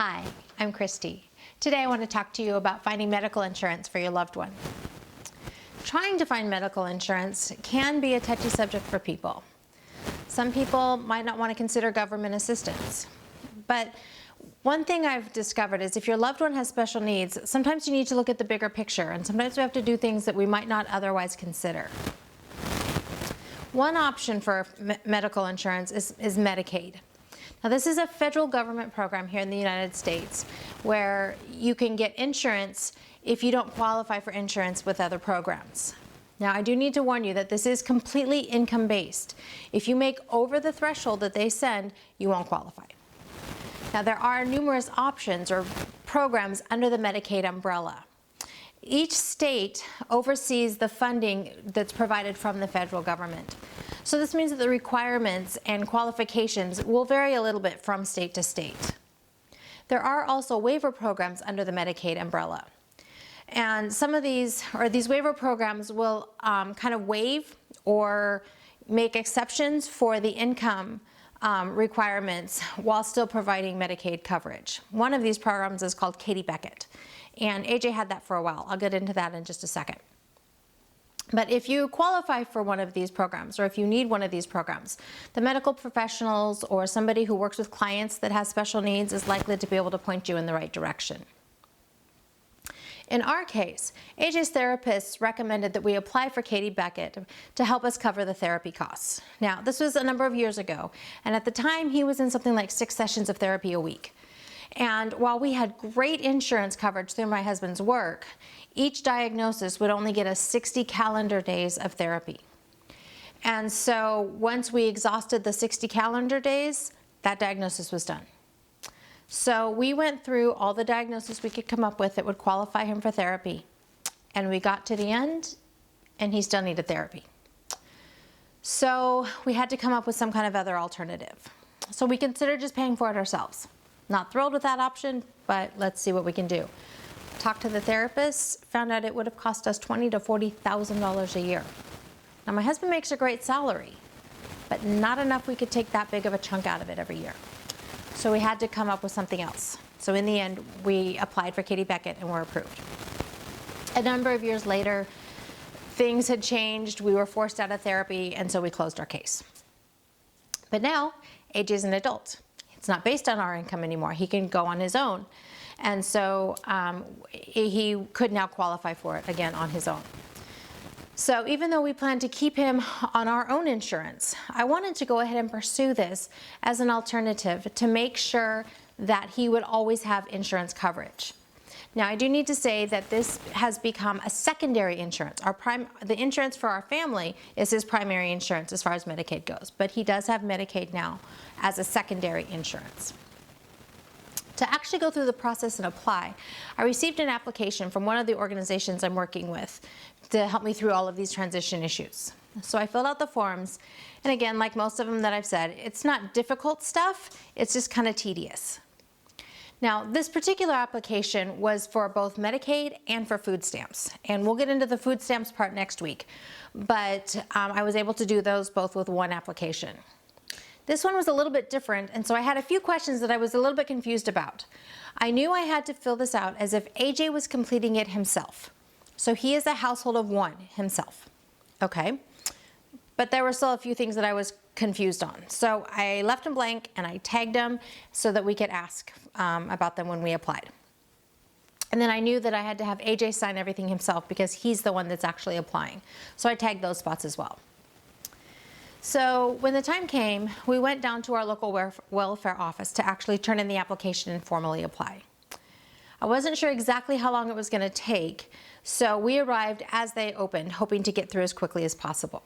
Hi, I'm Christy. Today I want to talk to you about finding medical insurance for your loved one. Trying to find medical insurance can be a touchy subject for people. Some people might not want to consider government assistance. But one thing I've discovered is if your loved one has special needs, sometimes you need to look at the bigger picture, and sometimes we have to do things that we might not otherwise consider. One option for medical insurance is Medicaid. Now, this is a federal government program here in the United States where you can get insurance if you don't qualify for insurance with other programs. Now, I do need to warn you that this is completely income-based. If you make over the threshold that they send, you won't qualify. Now, there are numerous options or programs under the Medicaid umbrella. Each state oversees the funding that's provided from the federal government. So this means that the requirements and qualifications will vary a little bit from state to state. There are also waiver programs under the Medicaid umbrella. And some of these waiver programs will kind of waive or make exceptions for the income requirements while still providing Medicaid coverage. One of these programs is called Katie Beckett. And AJ had that for a while. I'll get into that in just a second. But if you qualify for one of these programs, or if you need one of these programs, the medical professionals or somebody who works with clients that has special needs is likely to be able to point you in the right direction. In our case, AJ's therapist recommended that we apply for Katie Beckett to help us cover the therapy costs. Now, this was a number of years ago, and at the time he was in something like 6 sessions of therapy a week. And while we had great insurance coverage through my husband's work, each diagnosis would only get us 60 calendar days of therapy. And so once we exhausted the 60 calendar days, that diagnosis was done. So we went through all the diagnoses we could come up with that would qualify him for therapy. And we got to the end, and he still needed therapy. So we had to come up with some kind of other alternative. So we considered just paying for it ourselves. Not thrilled with that option, but let's see what we can do. Talked to the therapist, found out it would have cost us $20,000 to $40,000 a year. Now, my husband makes a great salary, but not enough we could take that big of a chunk out of it every year. So we had to come up with something else. So in the end, we applied for Katie Beckett and were approved. A number of years later, things had changed. We were forced out of therapy, and so we closed our case. But now, AJ is an adult. It's not based on our income anymore. He can go on his own. And so he could now qualify for it again on his own. So even though we plan to keep him on our own insurance, I wanted to go ahead and pursue this as an alternative to make sure that he would always have insurance coverage. Now, I do need to say that this has become a secondary insurance. The insurance for our family is his primary insurance as far as Medicaid goes, but he does have Medicaid now as a secondary insurance. To actually go through the process and apply, I received an application from one of the organizations I'm working with to help me through all of these transition issues. So I filled out the forms, and again, like most of them that I've said, it's not difficult stuff, it's just kind of tedious. Now, this particular application was for both Medicaid and for food stamps, and we'll get into the food stamps part next week, but I was able to do those both with one application. This one was a little bit different, and so I had a few questions that I was a little bit confused about. I knew I had to fill this out as if AJ was completing it himself. So he is a household of one himself, okay? But there were still a few things that I was confused on. So I left them blank and I tagged them so that we could ask about them when we applied. And then I knew that I had to have AJ sign everything himself because he's the one that's actually applying. So I tagged those spots as well. So when the time came, we went down to our local welfare office to actually turn in the application and formally apply. I wasn't sure exactly how long it was going to take, so we arrived as they opened, hoping to get through as quickly as possible.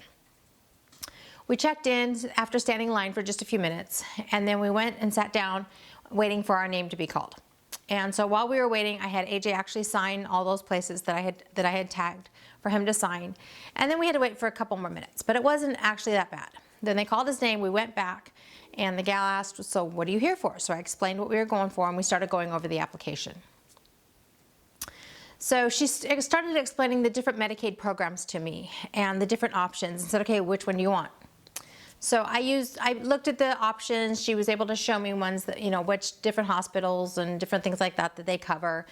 We checked in after standing in line for just a few minutes, and then we went and sat down waiting for our name to be called. And so while we were waiting, I had AJ actually sign all those places that I had tagged for him to sign. And then we had to wait for a couple more minutes, but it wasn't actually that bad. Then they called his name, we went back, and the gal asked, so what are you here for? So I explained what we were going for, and we started going over the application. So she started explaining the different Medicaid programs to me and the different options and said, okay, which one do you want? So I looked at the options. She was able to show me ones that, which different hospitals and different things like that they cover.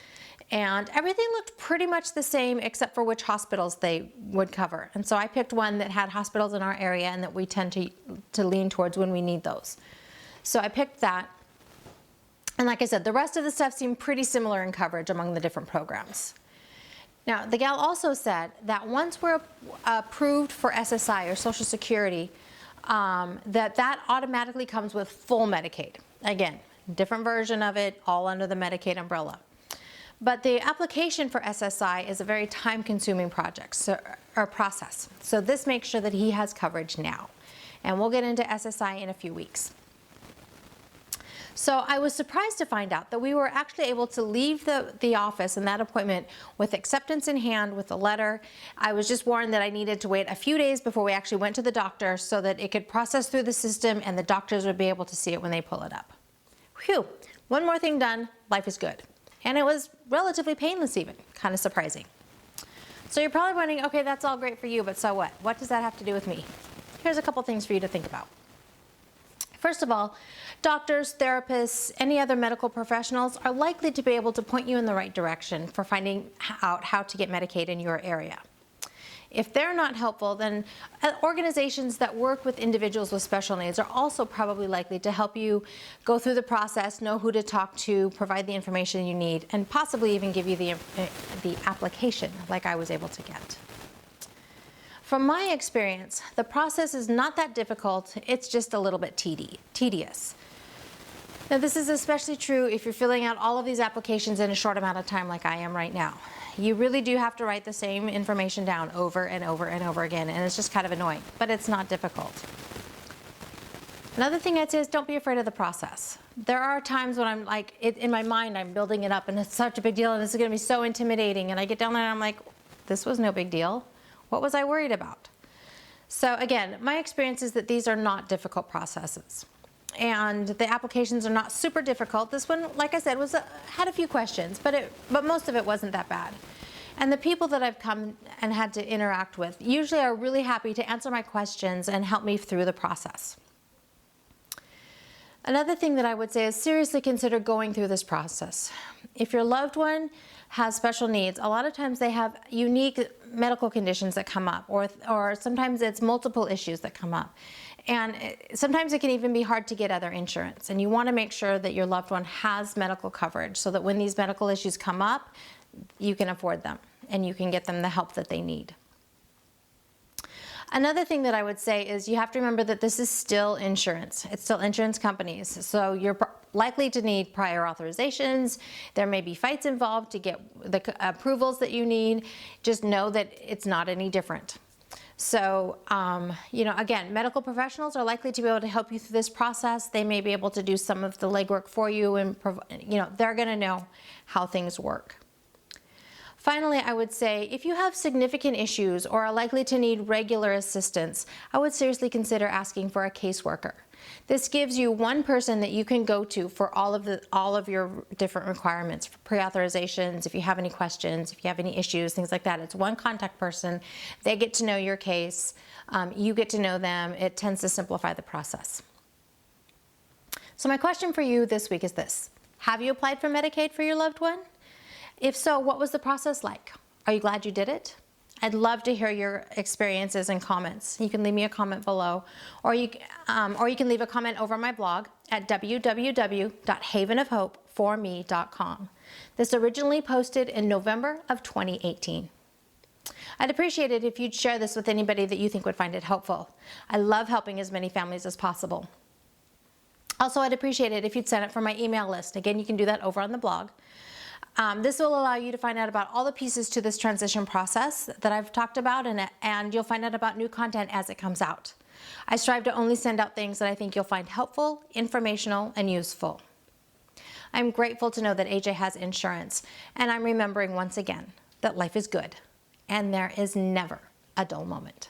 And everything looked pretty much the same except for which hospitals they would cover. And so I picked one that had hospitals in our area and that we tend to lean towards when we need those. So I picked that. And like I said, the rest of the stuff seemed pretty similar in coverage among the different programs. Now, the gal also said that once we're approved for SSI or Social Security, that automatically comes with full Medicaid. Again, different version of it, all under the Medicaid umbrella. But the application for SSI is a very time-consuming process. So this makes sure that he has coverage now. And we'll get into SSI in a few weeks. So I was surprised to find out that we were actually able to leave the office and that appointment with acceptance in hand with a letter. I was just warned that I needed to wait a few days before we actually went to the doctor so that it could process through the system and the doctors would be able to see it when they pull it up. Whew, one more thing done, life is good. And it was relatively painless even, kind of surprising. So you're probably wondering, okay, that's all great for you, but so what? What does that have to do with me? Here's a couple things for you to think about. First of all, doctors, therapists, any other medical professionals are likely to be able to point you in the right direction for finding out how to get Medicaid in your area. If they're not helpful, then organizations that work with individuals with special needs are also probably likely to help you go through the process, know who to talk to, provide the information you need, and possibly even give you the application like I was able to get. From my experience, the process is not that difficult, it's just a little bit tedious. Now, this is especially true if you're filling out all of these applications in a short amount of time like I am right now. You really do have to write the same information down over and over and over again, and it's just kind of annoying, but it's not difficult. Another thing I'd say is don't be afraid of the process. There are times when I'm like, in my mind, I'm building it up, and it's such a big deal, and this is going to be so intimidating, and I get down there and I'm like, this was no big deal. What was I worried about? So again, my experience is that these are not difficult processes. And the applications are not super difficult. This one, like I said, had a few questions, but most of it wasn't that bad. And the people that I've come and had to interact with usually are really happy to answer my questions and help me through the process. Another thing that I would say is seriously consider going through this process. If your loved one has special needs, a lot of times they have unique medical conditions that come up, or sometimes it's multiple issues that come up. And sometimes it can even be hard to get other insurance. And you want to make sure that your loved one has medical coverage so that when these medical issues come up, you can afford them and you can get them the help that they need. Another thing that I would say is you have to remember that this is still insurance. It's still insurance companies. So you're likely to need prior authorizations. There may be fights involved to get the approvals that you need. Just know that it's not any different. So, again, medical professionals are likely to be able to help you through this process. They may be able to do some of the legwork for you and, they're going to know how things work. Finally, I would say if you have significant issues or are likely to need regular assistance, I would seriously consider asking for a caseworker. This gives you one person that you can go to for all of your different requirements, for pre-authorizations, if you have any questions, if you have any issues, things like that. It's one contact person. They get to know your case. You get to know them. It tends to simplify the process. So my question for you this week is this. Have you applied for Medicaid for your loved one? If so, what was the process like? Are you glad you did it? I'd love to hear your experiences and comments. You can leave me a comment below, or you can leave a comment over my blog at www.havenofhopeforme.com. This originally posted in November of 2018. I'd appreciate it if you'd share this with anybody that you think would find it helpful. I love helping as many families as possible. Also, I'd appreciate it if you'd sign up for my email list. Again, you can do that over on the blog. This will allow you to find out about all the pieces to this transition process that I've talked about, and you'll find out about new content as it comes out. I strive to only send out things that I think you'll find helpful, informational, and useful. I'm grateful to know that AJ has insurance, and I'm remembering once again that life is good, and there is never a dull moment.